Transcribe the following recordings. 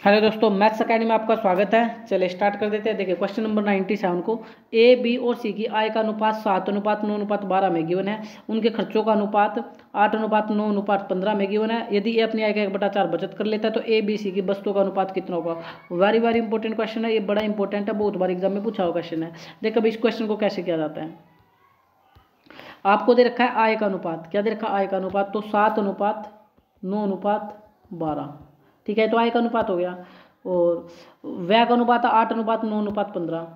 Hello दोस्तों, maths academy में आपका स्वागत है। चलिए स्टार्ट कर देते हैं। देखिए क्वेश्चन नंबर 97 को ए, बी और सी की आय का अनुपात 7:9:12 में गिवन है। उनके खर्चों का अनुपात 8:9:15 में गिवन है। यदि ए अपनी आय का 1/4 बचत कर लेता है तो ए, बी, सी की वस्तुओं का अनुपात कितना होगा। वेरी इंपॉर्टेंट क्वेश्चन है, ये बड़ा इंपॉर्टेंट है, बहुत बार एग्जाम में पूछा हुआ क्वेश्चन है। देखो अब इस क्वेश्चन को कैसे किया जाता है। आपको दे रखा है आय का अनुपात, क्या दे रखा है आय का अनुपात, तो 7:9:12, ठीक है। तो आय का अनुपात हो गया। और व्यय का अनुपात 8:9:15,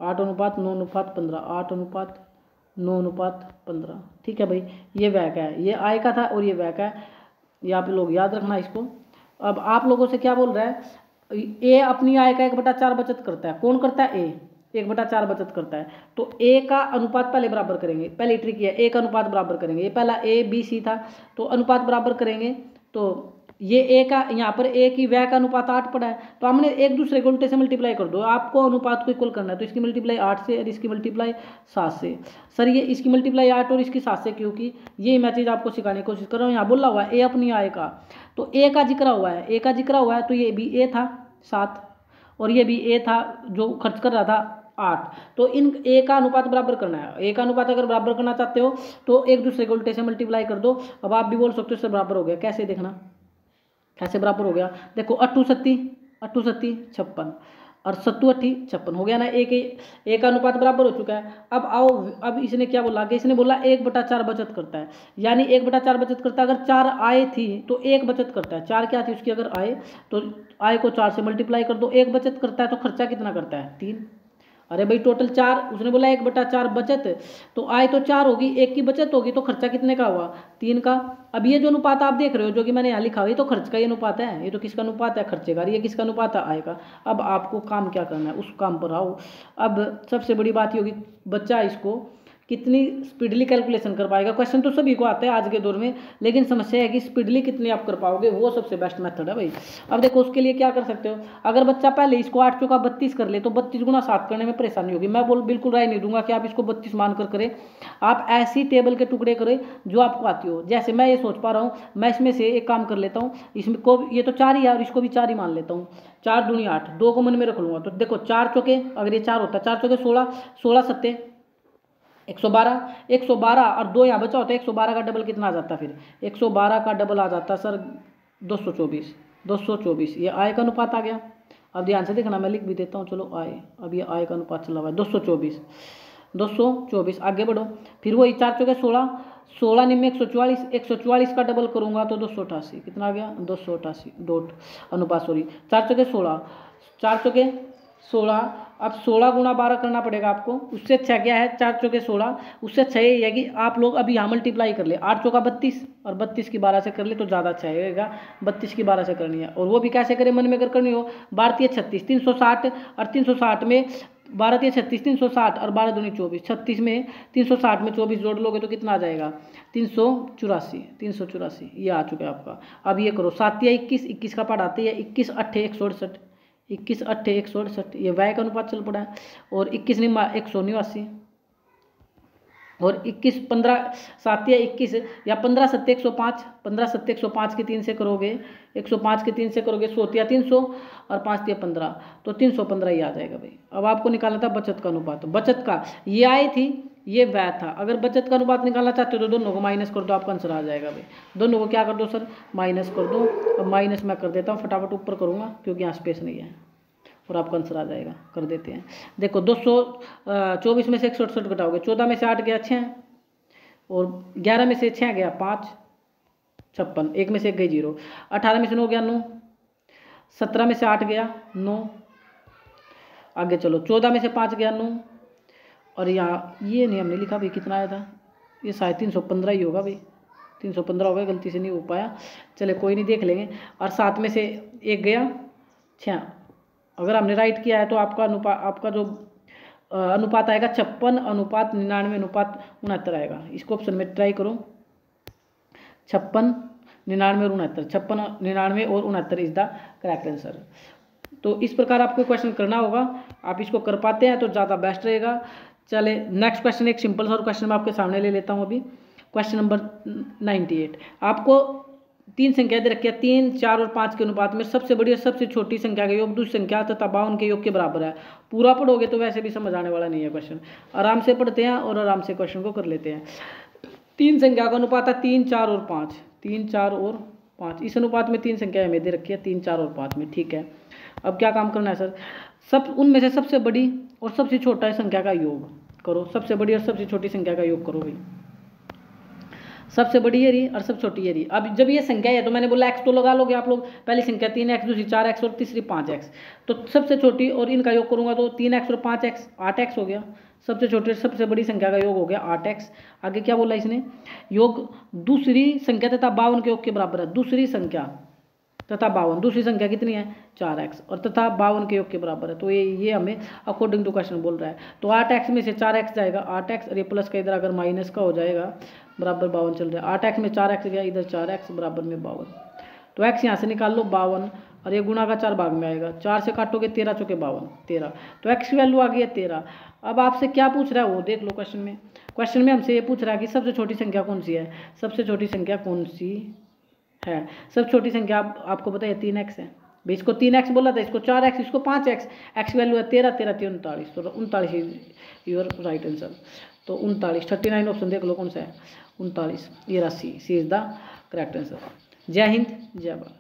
8:9:15, 8:9:15, ठीक है भाई। ये व्यय का है, ये आय का था और ये व्यय का है, ये आप लोग याद रखना इसको। अब आप लोगों से क्या बोल रहा है, ए अपनी आय का 1/4 बचत करता है। कौन करता है? ए 1/4 बचत करता है। तो ए का अनुपात पहले बराबर करेंगे, पहली ट्रिक है, ए का अनुपात बराबर करेंगे। ये पहला ए, बी, सी था, तो अनुपात बराबर करेंगे। तो ये ए का, यहाँ पर ए की व्यय का अनुपात 8 पड़ा है, तो हमने एक दूसरे को उल्टे से मल्टीप्लाई कर दो। आपको अनुपात को इक्वल करना है, तो इसकी मल्टीप्लाई 8 से और इसकी मल्टीप्लाई 7 से। सर ये इसकी मल्टीप्लाई 8 और इसकी 7 से, क्योंकि ये मैं चीज़ आपको सिखाने की कोशिश कर रहा हूँ। यहाँ बोला हुआ है ए अपनी आय का, तो ए का जिक्र हुआ है, ए का जिक्र हुआ है, तो ये भी ए था 7 और ये भी ए था जो खर्च कर रहा था 8। तो इन ए का अनुपात बराबर करना है। ए का अनुपात अगर बराबर करना चाहते हो तो एक दूसरे को उल्टे से मल्टीप्लाई कर दो। अब आप भी बोल सकते हो इससे बराबर हो गया, कैसे देखना, कैसे बराबर हो गया। देखो 8 सत्ती 56 और 7 8 56 हो गया ना। एक अनुपात बराबर हो चुका है। अब आओ, अब इसने क्या बोला कि इसने बोला 1/4 बचत करता है, यानी 1/4 बचत करता है। अगर 4 आय थी तो 1 बचत करता है। 4 क्या थी उसकी, अगर आय, तो आय को 4 से मल्टीप्लाई कर दो। 1 बचत करता है, तो खर्चा कितना करता है 3। अरे भाई टोटल 4, उसने बोला 1/4 बचत, तो आय तो 4 होगी, 1 की बचत होगी, तो खर्चा कितने का हुआ 3 का। अब ये जो अनुपात आप देख रहे हो, जो कि मैंने यहाँ लिखा हुआ, ये तो खर्च का ही अनुपात है। ये तो किसका अनुपात है, खर्चे का। ये किसका अनुपात है, आय का। अब आपको काम क्या करना है, उस काम पर आओ। अब सबसे बड़ी बात ये होगी, बच्चा इसको कितनी स्पीडली कैलकुलेशन कर पाएगा। क्वेश्चन तो सभी को आता है आज के दौर में, लेकिन समस्या है कि स्पीडली कितनी आप कर पाओगे, वो सबसे बेस्ट मेथड है भाई। अब देखो उसके लिए क्या कर सकते हो। अगर बच्चा पहले इसको 8 चौका 32 कर ले, तो 32 गुणा 7 करने में परेशानी होगी। मैं बिल्कुल राय नहीं दूंगा कि आप इसको 32 मानकर करें। आप ऐसी टेबल के टुकड़े करें जो आपको आती हो। जैसे मैं ये सोच पा रहा हूँ, मैं इसमें से एक काम कर लेता हूँ, इसमें को ये तो 4 ही है और इसको भी 4 ही मान लेता हूँ। 4 दूनी 8, 2 को मन में रख लूँगा। तो देखो 4 चौके, अगर ये 4 होता है, 4 चौके 16, 16 सत्ते 112 और 2 यहाँ बचा होता है। 112 का डबल कितना आ जाता फिर, 112 का डबल आ जाता सर 224। ये आय का अनुपात आ गया। अब ध्यान से देखना, मैं लिख भी देता हूँ, चलो आय, अब ये आय का अनुपात चला हुआ है 224। आगे बढ़ो, फिर वही 4 चौके 16, 16 निम्न 144, 144 का डबल करूँगा तो 288, कितना आ गया 288 डॉट अनुपात, सॉरी 4 चौके 16, 4 चौके 16। अब 16 गुणा 12 करना पड़ेगा आपको। उससे अच्छा क्या है, 4 चौके 16, उससे अच्छा ये है कि आप लोग अभी यहाँ मल्टीप्लाई कर ले। 8 चौका 32 और 32 की 12 से कर ले तो ज़्यादा अच्छा रहेगा। 32 की 12 से करनी है, और वो भी कैसे करें, मन में अगर करनी हो। 12 36 360 और 360 में 12 36 360 और 12 दूनी 24, 36 में 360 में 24 जोड़ लोगे तो कितना आ जाएगा 384। ये आ चुका है आपका। अब ये करो 7 या 21 का पाठ आते हैं, 21 8 168, 21 8 168, ये व्यय का अनुपात चल पड़ा है। और 21 निम्मा 189, और 21 15 7 या 21 या 15 7 105, 15 7 105 के 3 से करोगे, 105 के 3 से करोगे 100 या 300 और 5 या 15, तो 315 ही आ जाएगा भाई। अब आपको निकालना था बचत का अनुपात। बचत का ये आय थी, ये व्यय था। अगर बचत का अनुपात निकालना चाहते हो तो दोनों को माइनस कर दो, आपका आंसर आ जाएगा भाई। दोनों को क्या कर दो सर, माइनस कर दो। अब माइनस मैं कर देता हूँ, फटाफट ऊपर करूँगा क्योंकि यहाँ स्पेस नहीं है, और आपका आंसर आ जाएगा। कर देते हैं। देखो 224 में से 168 घटाओगे, 14 में से 8 गया 6, और 11 में से 6 गया 5 56, 1 में से 1 गई 0, 18 में से 9 गया 9, 17 में से 8 गया 9, आगे चलो 14 में से 5 गया 9, और यहाँ ये नहीं हमने लिखा भाई कितना आया था, ये शायद 315 ही होगा भाई, 315 हो गया, गलती से नहीं हो पाया, चले कोई नहीं देख लेंगे। और 7 में से 1 गया 6, अगर हमने राइट किया है तो आपका जो अनुपात आएगा 56:99:69 आएगा। इसको ऑप्शन में ट्राई करो, 56 99 और 69, 56 99 और 69 इज द करेक्ट आंसर। तो इस प्रकार आपको क्वेश्चन करना होगा। आप इसको कर पाते हैं तो ज़्यादा बेस्ट रहेगा। चले नेक्स्ट क्वेश्चन, एक सिंपल सा क्वेश्चन मैं आपके सामने ले लेता हूँ अभी। क्वेश्चन नंबर 98, आपको तीन संख्या दे रखी है, 3, 4 और 5 के अनुपात में सबसे बड़ी और सबसे छोटी संख्या का योग दूसरी संख्या तथा 52 के योग के बराबर है। पूरा पढ़ोगे तो वैसे भी समझ आने वाला नहीं है क्वेश्चन। आराम से पढ़ते हैं और आराम से क्वेश्चन को कर लेते हैं। तीन संख्या का अनुपात है 3, 4 और 5, 3, 4 और 5। इस अनुपात में तीन संख्या हमें दे रखी है 3, 4 और 5 में। ठीक है, अब क्या काम करना है सर, सब उनमें से सबसे बड़ी और सबसे छोटा संख्या का योग करो। सबसे बड़ी और सबसे छोटी संख्या का योग करो भाई। सबसे बड़ी ये रही और सबसे छोटी ये रही। अब जब ये संख्या है तो मैंने बोला x तो लगा लोगे आप लोग। पहली संख्या 3x, दूसरी 4x और तीसरी 5x। तो सबसे छोटी और इनका योग करूंगा तो 3x और 5x 8x हो गया। सबसे छोटी और सबसे बड़ी संख्या का योग हो गया 8x। आगे क्या बोला इसने, योग दूसरी संख्या तथा 52 के योग के बराबर है। दूसरी संख्या तथा 52, दूसरी संख्या कितनी है 4x और तथा 52 के योग के बराबर है। तो ये हमें अकॉर्डिंग टू क्वेश्चन बोल रहा है। तो 8x में से 4x जाएगा 8x और ये प्लस का इधर अगर माइनस का हो जाएगा बराबर 52 चल रहा है। 8x में 4x गया, इधर 4x बराबर में 52। तो x यहाँ से निकाल लो 52 और ये गुणा का 4 भाग में आएगा। 4 से काटोगे 13 चौके 52, 13। तो x की वैल्यू आ गई है 13। अब आपसे क्या पूछ रहा है वो देख लो क्वेश्चन में। क्वेश्चन में हमसे ये पूछ रहा है कि सबसे छोटी संख्या कौन सी है। सबसे छोटी संख्या कौन सी है, सबसे छोटी संख्या आपको पता है 3x है भाई। इसको 3x बोला था, इसको 4x, इसको 5x। x वैल्यू है 13, 13 3 39। तो 39 इज योर राइट आंसर। तो 39, 39 ऑप्शन देख लो कौन सा है 39। ये राशि सी इज द करेक्ट आंसर। जय हिंद, जय भारत।